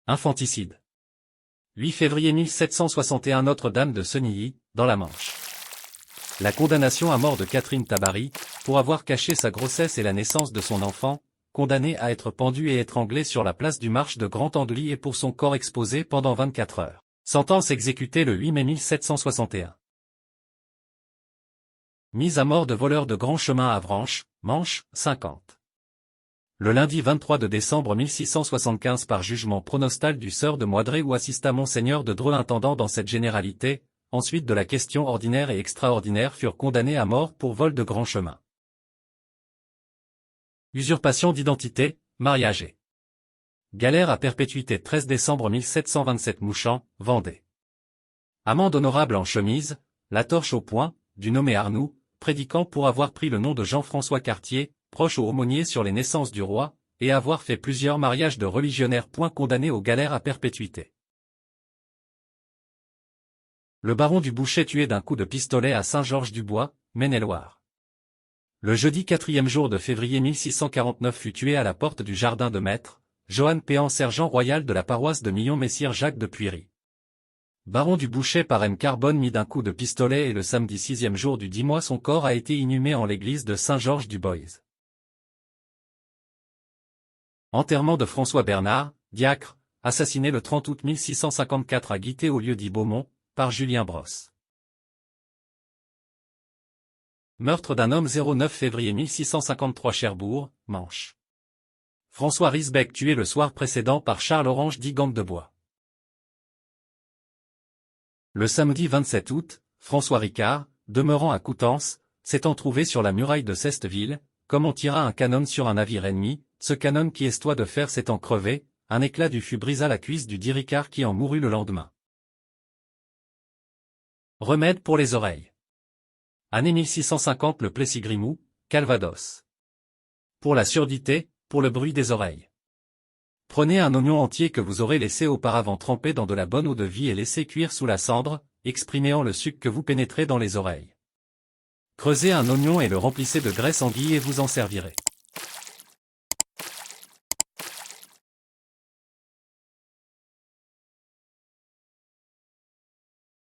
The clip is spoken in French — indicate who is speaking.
Speaker 1: Infanticide. 8 février 1761 Notre-Dame de Senilly, dans la Manche. La condamnation à mort de Catherine Tabary, pour avoir caché sa grossesse et la naissance de son enfant, condamnée à être pendue et étranglée sur la place du Marche de Grand-Angely et pour son corps exposé pendant 24 heures. Sentence exécutée le 8 mai 1761. Mise à mort de voleurs de grand chemin à Avranches, Manche, 50. Le lundi 23 décembre 1675 par jugement pronostal du sœur de Moidré ou assista Monseigneur de Dreux intendant dans cette généralité, ensuite de la question ordinaire et extraordinaire furent condamnés à mort pour vol de grand chemin. Usurpation d'identité, mariage et galère à perpétuité 13 décembre 1727 Mouchamp, Vendée. Amende honorable en chemise, la torche au poing, du nommé Arnoux, prédiquant pour avoir pris le nom de Jean-François Cartier, proche au aumônier sur les naissances du roi, et avoir fait plusieurs mariages de religionnaires. Condamné aux galères à perpétuité. Le baron du Bouchet tué d'un coup de pistolet à Saint-Georges-du-Bois, Maine-et-Loire. Le jeudi 4e jour de février 1649 fut tué à la porte du jardin de Maître, Johann Péan sergent royal de la paroisse de Millon messire Jacques de Puiry. Baron du Bouchet par M. Carbone mis d'un coup de pistolet et le samedi 6e jour du 10 mois son corps a été inhumé en l'église de Saint-Georges-du-Bois. Enterrement de François Bernard, diacre, assassiné le 30 août 1654 à Guitté au lieu dit Beaumont, par Julien Brosse. Meurtre d'un homme 09 février 1653 Cherbourg, Manche. François Risbeck tué le soir précédent par Charles Orange dit Gangue-de-Bois. Le samedi 27 août, François Ricard, demeurant à Coutances, s'étant trouvé sur la muraille de Cesteville, comme on tira un canon sur un navire ennemi, ce canon qui estoit de fer s'étant crevé, un éclat du fut brisa la cuisse du dit Ricard qui en mourut le lendemain. Remède pour les oreilles. Année 1650 le Plessis-Grimoux, Calvados. Pour la surdité, pour le bruit des oreilles. Prenez un oignon entier que vous aurez laissé auparavant tremper dans de la bonne eau de vie et laissez cuire sous la cendre, exprimant le suc que vous pénétrez dans les oreilles. Creusez un oignon et le remplissez de graisse anguille et vous en servirez.